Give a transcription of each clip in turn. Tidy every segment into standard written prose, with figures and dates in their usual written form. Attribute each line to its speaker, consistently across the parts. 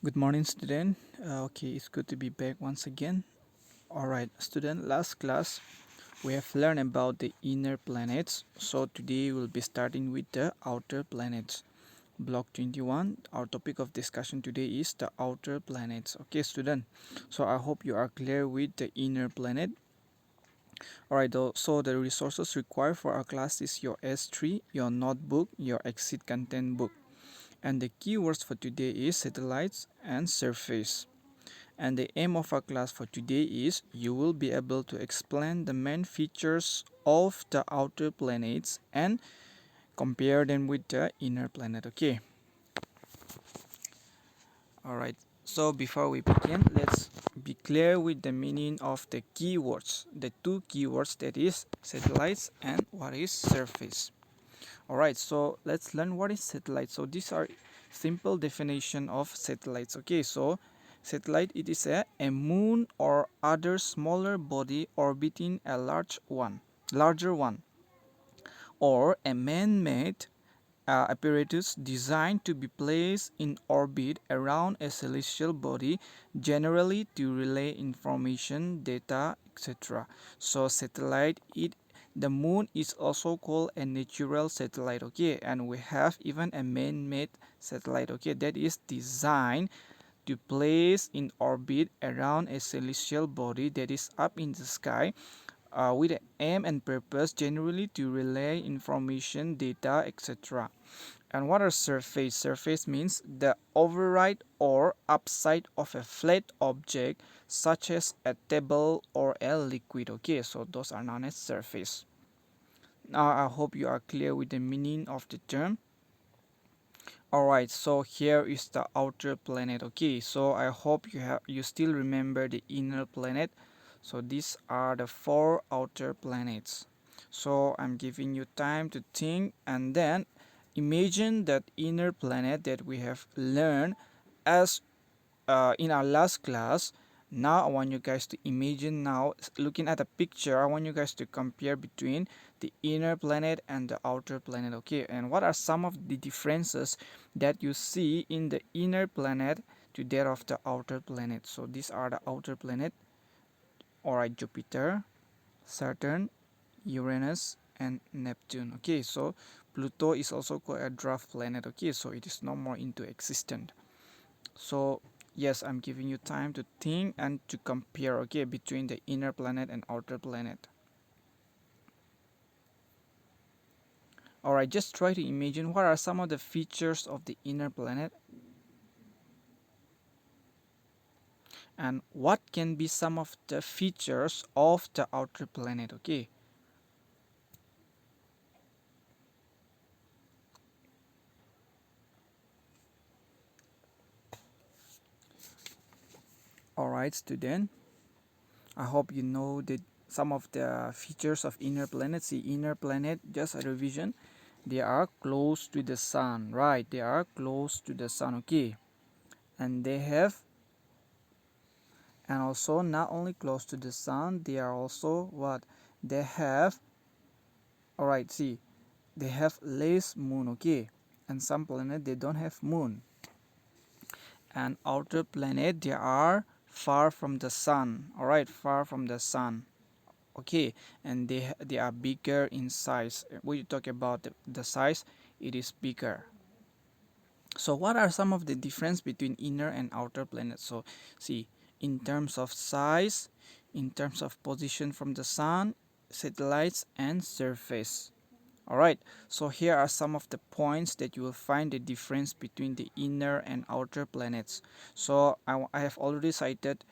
Speaker 1: Good morning, student. Okay, it's good to be back once again. Alright, student, last class we have learned about the inner planets. So today we'll be starting with the outer planets. Block 21, our topic of discussion today is the outer planets. Okay, student. So I hope you are clear with the inner planet. Alright, so the resources required for our class is your S3, your notebook, your exit content book. And the keywords for today is satellites and surface. And the aim of our class for today is you will be able to explain the main features of the outer planets and compare them with the inner planet. Okay. Alright. So before we begin, let's be clear with the meaning of the keywords. The two keywords, that is satellites and what is surface. Alright, so let's learn what is satellite. So these are simple definition of satellites. Okay, so satellite, it is a moon or other smaller body orbiting a larger one, or a man-made apparatus designed to be placed in orbit around a celestial body, generally to relay information, data, etc. So satellite, the moon is also called a natural satellite, okay, and we have even a man-made satellite, okay, that is designed to place in orbit around a celestial body that is up in the sky, with the aim and purpose generally to relay information, data, etc. And what are surface? Surface means the override or upside of a flat object such as a table or a liquid. Okay, so those are known as surface. Now I hope you are clear with the meaning of the term. Alright, so here is the outer planet. Okay, so I hope you still remember the inner planet. So these are the four outer planets. So I'm giving you time to think, and then imagine that inner planet that we have learned as in our last class. Now I want you guys to imagine, now looking at a picture, I want you guys to compare between the inner planet and the outer planet. Okay, and what are some of the differences that you see in the inner planet to that of the outer planet? So these are the outer planet. Alright, Jupiter, Saturn, Uranus, and Neptune. Okay, so Pluto is also called a dwarf planet. Okay, so it is no more into existence. So yes, I'm giving you time to think and to compare, okay, between the inner planet and outer planet. Alright, just try to imagine what are some of the features of the inner planet and what can be some of the features of the outer planet. Okay, alright, student, I hope you know that some of the features of inner planet. See, inner planet, just a revision, they are close to the sun, right? They are close to the sun. Okay, and they have, and also not only close to the sun, they are also what they have. All right, see, they have less moon. Okay, and some planet they don't have moon, and outer planet they are far from the sun. All right, far from the sun. Okay, and they are bigger in size. When you talk about the size, it is bigger. So what are some of the difference between inner and outer planets? So see, in terms of size, in terms of position from the sun, satellites, and surface. Alright, so here are some of the points that you will find the difference between the inner and outer planets. So I have already cited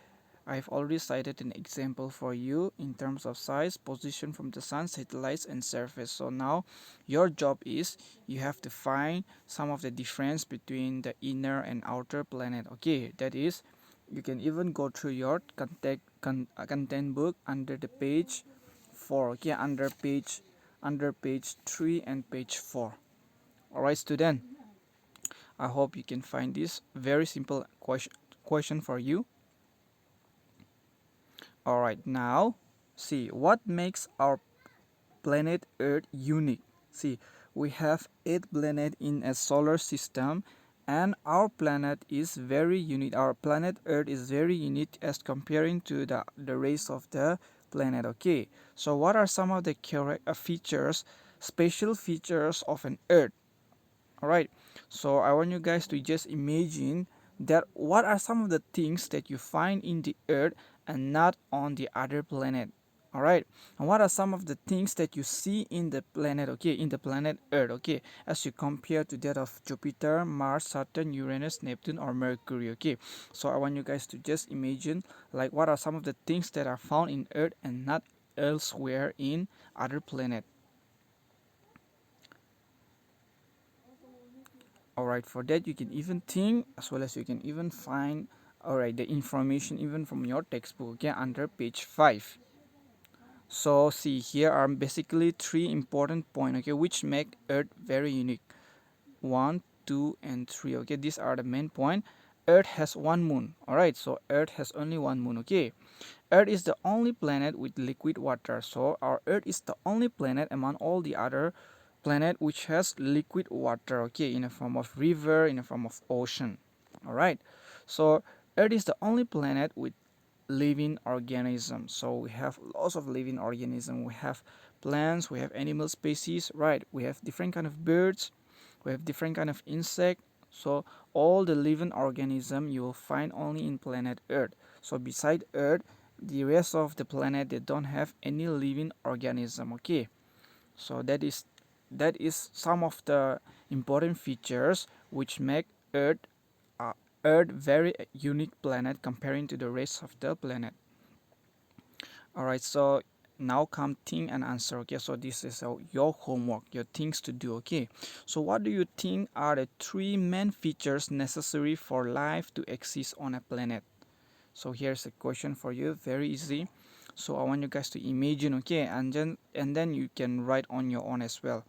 Speaker 1: an example for you in terms of size, position from the sun, satellites, and surface. So now your job is you have to find some of the difference between the inner and outer planet. Okay, that is, you can even go through your content book under the page 4. Okay, under page 3 and page 4. Alright, student, I hope you can find this very simple question for you. Alright, now see what makes our planet Earth unique. See, we have 8 planets in a solar system, and our planet is very unique. Our planet Earth is very unique as comparing to the rest of the planet. Okay, so what are some of the features, special features of an Earth? All right, so I want you guys to just imagine that what are some of the things that you find in the Earth and not on the other planet. All right, and what are some of the things that you see in the planet, okay, in the planet Earth, okay, as you compare to that of Jupiter, Mars, Saturn, Uranus, Neptune, or Mercury. Okay, so I want you guys to just imagine like what are some of the things that are found in Earth and not elsewhere in other planet. Alright, for that you can even think as well as you can even find alright the information even from your textbook, okay, under page 5. So see, here are basically three important points, okay, which make Earth very unique. 1, 2, and 3. Okay, these are the main point. Earth has one moon. Alright, so Earth has only one moon. Okay, Earth is the only planet with liquid water. So our Earth is the only planet among all the other planet which has liquid water, okay, in a form of river, in a form of ocean. All right, so Earth is the only planet with living organisms. So we have lots of living organisms. We have plants, we have animal species, right? We have different kind of birds, we have different kind of insect. So all the living organism you will find only in planet Earth. So beside Earth, the rest of the planet they don't have any living organism. Okay, so that is some of the important features which make Earth uh, Earth very unique planet comparing to the rest of the planet. All right, so now come think and answer. Okay, so this is your homework, your things to do. Okay, so what do you think are the three main features necessary for life to exist on a planet? So here's a question for you, very easy. So I want you guys to imagine, okay, and then you can write on your own as well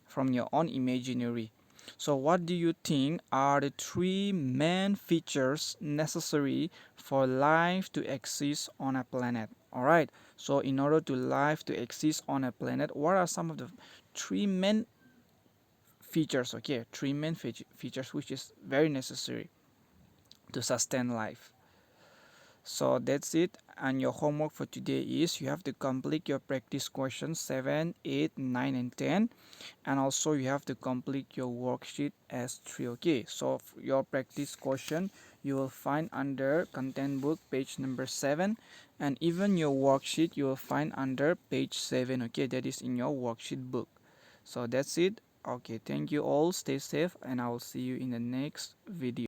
Speaker 1: from your own imaginary. So what do you think are the three main features necessary for life to exist on a planet? All right, so in order to life to exist on a planet, what are some of the three main features? Okay, three main features which is very necessary to sustain life. So that's it, and your homework for today is you have to complete your practice questions 7, 8, 9, and 10, and also you have to complete your worksheet as 3. Okay, so your practice question you will find under content book page number 7, and even your worksheet you will find under page 7. Okay, that is in your worksheet book. So that's it. Okay, thank you all, stay safe, and I will see you in the next video.